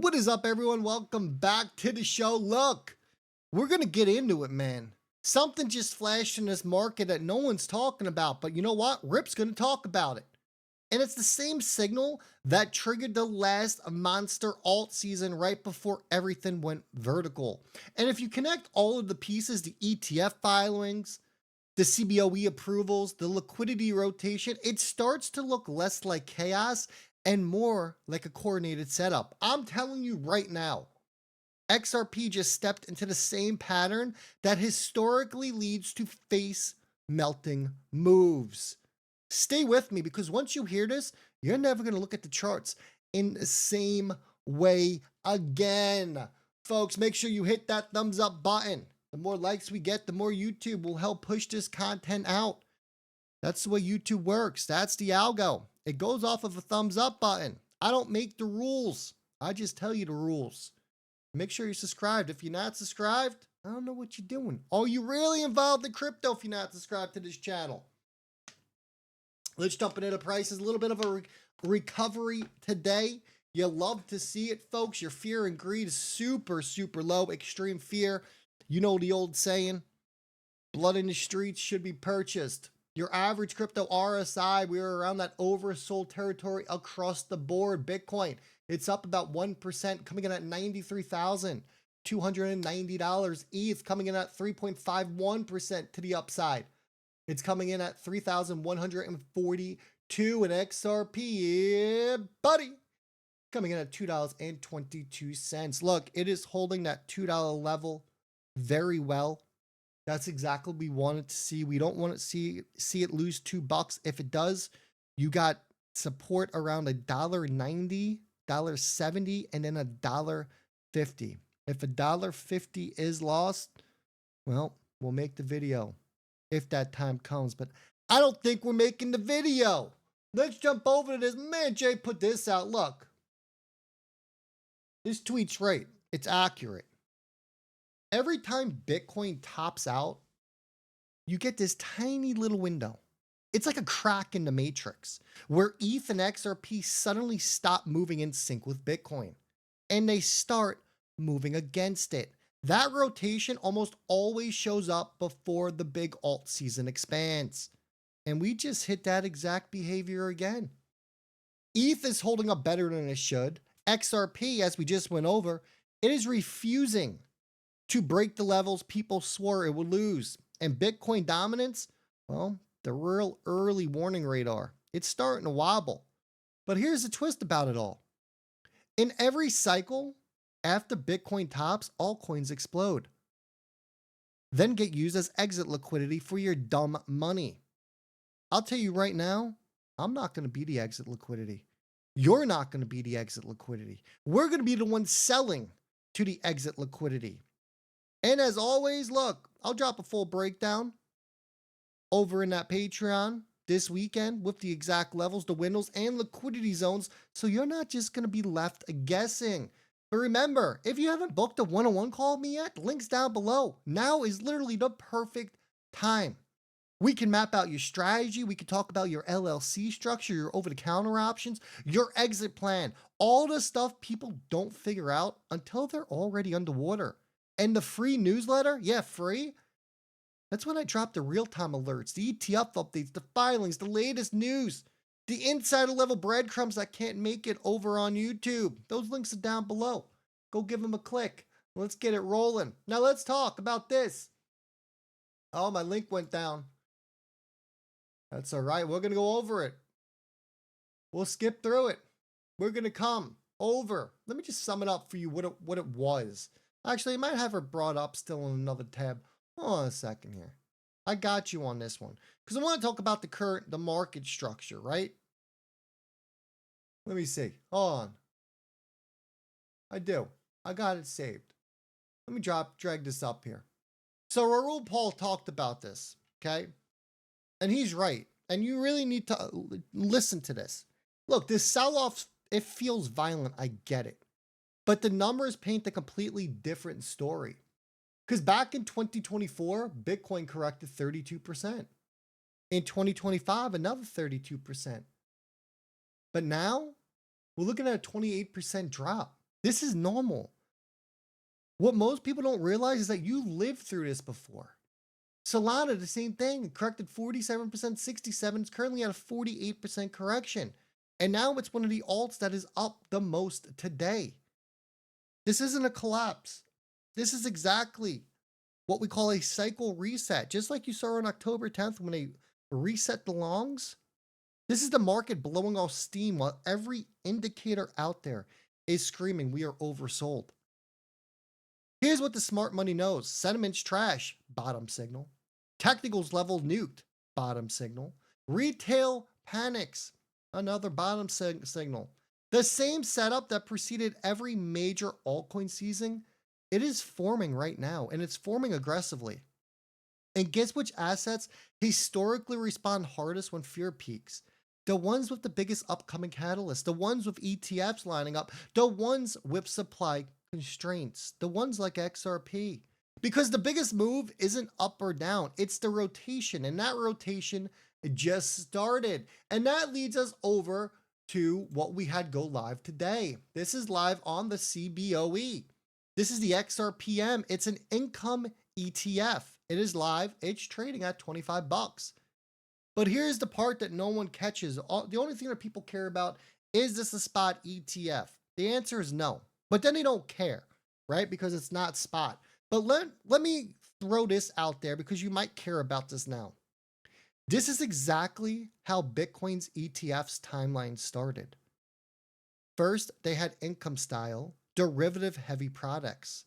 What is up, everyone? Welcome back to the show. Look, we're going to get into it, man. Something just flashed in this market that no one's talking about, but you know what? Rip's going to talk about it. And it's the same signal that triggered the last monster alt season right before everything went vertical. And if you connect all of the pieces, the ETF filings, the CBOE approvals, the liquidity rotation, it starts to look less like chaos and more like a coordinated setup. I'm telling you right now, XRP just stepped into the same pattern that historically leads to face melting moves. Stay with me, because once you hear this, you're never going to look at the charts in the same way again. Folks, make sure you hit that thumbs up button. The more likes we get, the more YouTube will help push this content out. That's the way YouTube works. That's the algo. It goes off of a thumbs up button. I don't make the rules. I just tell you the rules. Make sure you're subscribed. If you're not subscribed, I don't know what you're doing. Are you really involved in crypto if you're not subscribed to this channel? Let's jump into the prices. A little bit of a recovery today. You love to see it, folks. Your fear and greed is super, super low. Extreme fear. You know the old saying, blood in the streets should be purchased. Your average crypto RSI, we were around that oversold territory across the board. Bitcoin, it's up about 1%, coming in at $93,290. ETH coming in at 3.51% to the upside. It's coming in at 3,142, and XRP, yeah, buddy, coming in at $2.22. Look, it is holding that $2 level very well. That's exactly what we wanted to see. We don't want to see it lose $2. If it does, you got support around $1.90, $1.70, and then $1.50. If $1.50 is lost, well, we'll make the video if that time comes, but I don't think we're making the video. Let's jump over to this. Man, Jay put this out. Look, this tweet's right. It's accurate. Every time Bitcoin tops out, you get this tiny little window. It's like a crack in the matrix where ETH and XRP suddenly stop moving in sync with Bitcoin and they start moving against it. That rotation almost always shows up before the big alt season expands. And we just hit that exact behavior again. ETH is holding up better than it should. XRP, as we just went over, it is refusing to break the levels people swore it would lose. And Bitcoin dominance, well, the real early warning radar, it's starting to wobble. But here's the twist about it all. In every cycle, after Bitcoin tops, altcoins explode, then get used as exit liquidity for your dumb money. I'll tell you right now, I'm not going to be the exit liquidity. You're not going to be the exit liquidity. We're going to be the ones selling to the exit liquidity. And as always, look, I'll drop a full breakdown over in that Patreon this weekend with the exact levels, the windows, and liquidity zones, so you're not just going to be left guessing. But remember, if you haven't booked a one-on-one call with me yet, links down below. Now is literally the perfect time. We can map out your strategy. We can talk about your LLC structure, your over-the-counter options, your exit plan, all the stuff people don't figure out until they're already underwater. And the free newsletter, yeah, free. That's when I drop the real-time alerts, the ETF updates, the filings, the latest news, the insider level breadcrumbs that can't make it over on YouTube. Those links are down below. Go give them a click. Let's get it rolling. Now let's talk about this. Oh, my link went down. That's all right. We're going to go over it. We'll skip through it. We're going to come over. Let me just sum it up for you what it was. Actually, I might have her brought up still in another tab. Hold on a second here. I got you on this one because I want to talk about the market structure, right? Let me see. Hold on. I do. I got it saved. Let me drag this up here. So Raul Paul talked about this, okay? And he's right. And you really need to listen to this. Look, this sell-off, it feels violent. I get it. But the numbers paint a completely different story. Because back in 2024, Bitcoin corrected 32%. In 2025, another 32%. But now, we're looking at a 28% drop. This is normal. What most people don't realize is that you lived through this before. Solana, the same thing, corrected 47%, 67. It's currently at a 48% correction. And now it's one of the alts that is up the most today. This isn't a collapse. This is exactly what we call a cycle reset. Just like you saw on October 10th when they reset the longs. This is the market blowing off steam while every indicator out there is screaming we are oversold. Here's what the smart money knows. Sentiment's trash, bottom signal. Technicals level nuked, bottom signal. Retail panics, another bottom signal. The same setup that preceded every major altcoin season, it is forming right now, and it's forming aggressively. And guess which assets historically respond hardest when fear peaks? The ones with the biggest upcoming catalysts, the ones with ETFs lining up, the ones with supply constraints, the ones like XRP. Because the biggest move isn't up or down, it's the rotation, and that rotation just started. And that leads us over to what we had go live today. This is live on the CBOE. This is the XRPM. It's an income ETF. It is live. It's trading at 25 bucks. But here's the part that no one catches. The only thing that people care about, is this a spot ETF? The answer is no. But then they don't care, right? Because it's not spot. But let me throw this out there because you might care about this now. This is exactly how Bitcoin's ETF's timeline started. First, they had income style, derivative heavy products.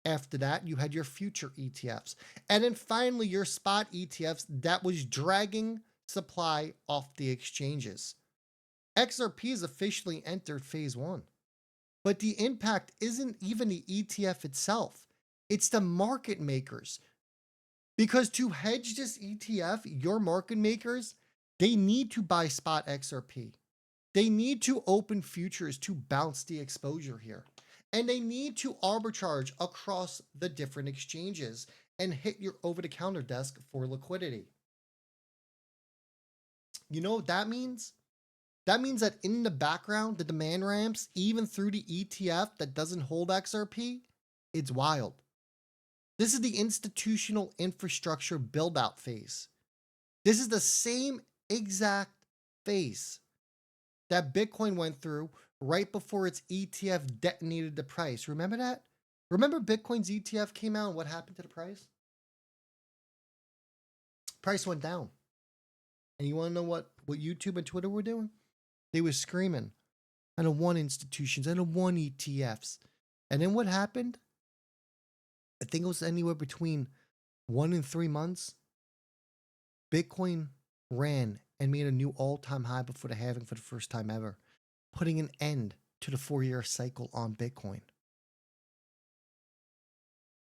After that, you had your future ETFs. And then finally, your spot ETFs that was dragging supply off the exchanges. XRP has officially entered phase one. But the impact isn't even the ETF itself. It's the market makers. Because to hedge this ETF, your market makers, they need to buy spot XRP. They need to open futures to bounce the exposure here. And they need to arbitrage across the different exchanges and hit your over-the-counter desk for liquidity. You know what that means? That means that in the background, the demand ramps, even through the ETF that doesn't hold XRP, it's wild. This is the institutional infrastructure build-out phase. This is the same exact phase that Bitcoin went through right before its ETF detonated the price. Remember that? Remember Bitcoin's ETF came out and what happened to the price? Price went down. And you want to know what YouTube and Twitter were doing? They were screaming, I don't want institutions, I don't want ETFs. And then what happened? I think it was anywhere between 1 and 3 months. Bitcoin ran and made a new all-time high before the halving for the first time ever, putting an end to the 4-year cycle on Bitcoin.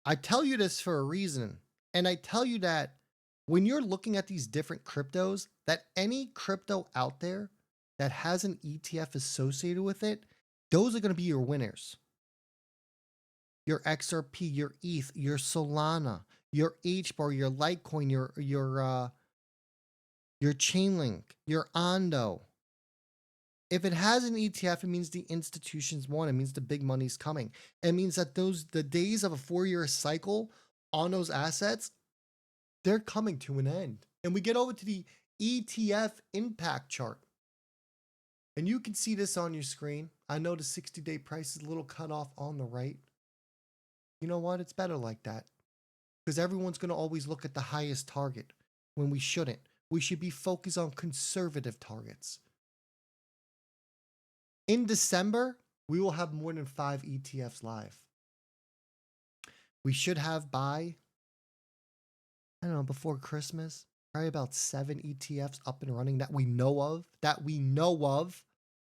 I tell you this for a reason, and I tell you that when you're looking at these different cryptos, that any crypto out there that has an ETF associated with it, those are going to be your winners. Your XRP, your ETH, your Solana, your HBAR, your Litecoin, your Chainlink, your Ondo. If it has an ETF, it means the institutions won. It means the big money's coming. It means that the days of a 4-year cycle on those assets, they're coming to an end. And we get over to the ETF impact chart. And you can see this on your screen. I know the 60-day price is a little cut off on the right. You know what? It's better like that. Because everyone's going to always look at the highest target when we shouldn't. We should be focused on conservative targets. In December, we will have more than 5 ETFs live. We should have by, I don't know, before Christmas, probably about 7 ETFs up and running that we know of.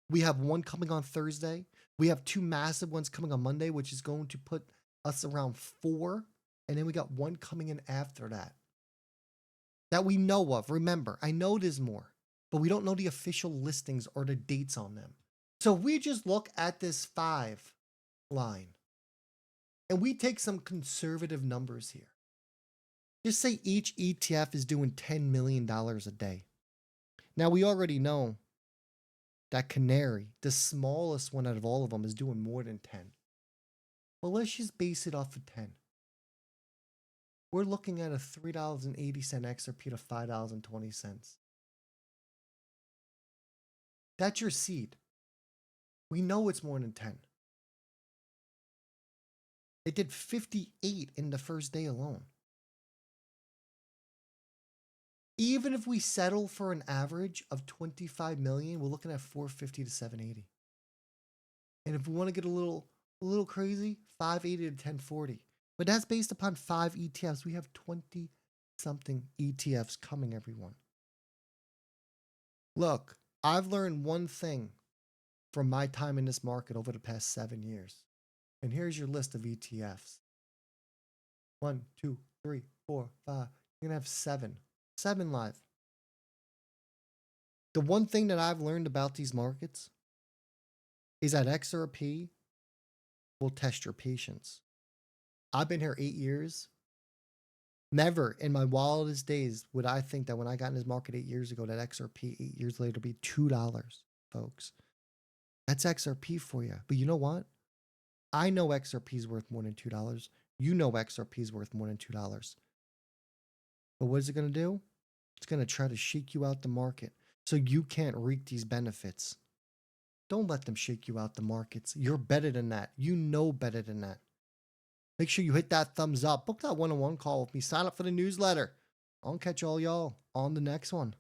We have one coming on Thursday. We have 2 massive ones coming on Monday, which is going to put us around 4. And then we got one coming in after that we know of. Remember, I know there's more, but we don't know the official listings or the dates on them. So if we just look at this 5 line and we take some conservative numbers here, just say each ETF is doing $10 million a day. Now we already know that canary, the smallest one out of all of them, is doing more than 10. Well, let's just base it off of 10. We're looking at a $3.80 XRP to $5.20. That's your seed. We know it's more than 10. It did 58 in the first day alone. Even if we settle for an average of 25 million, we're looking at 450 to 780. And if we want to get a little crazy, 580 to 1040. But that's based upon 5 ETFs. We have 20 something ETFs coming, everyone. Look, I've learned one thing from my time in this market over the past 7 years. And here's your list of ETFs. 1, 2, 3, 4, 5. You're going to have 7. 7 live. The one thing that I've learned about these markets is that XRP will test your patience. I've been here 8 years. Never in my wildest days would I think that when I got in this market 8 years ago, that XRP 8 years later would be $2, folks. That's XRP for you. But you know what? I know XRP is worth more than $2. You know XRP is worth more than $2. But what is it going to do? It's going to try to shake you out the market so you can't reap these benefits. Don't let them shake you out the markets. You're better than that. You know better than that. Make sure you hit that thumbs up. Book that one-on-one call with me. Sign up for the newsletter. I'll catch all y'all on the next one.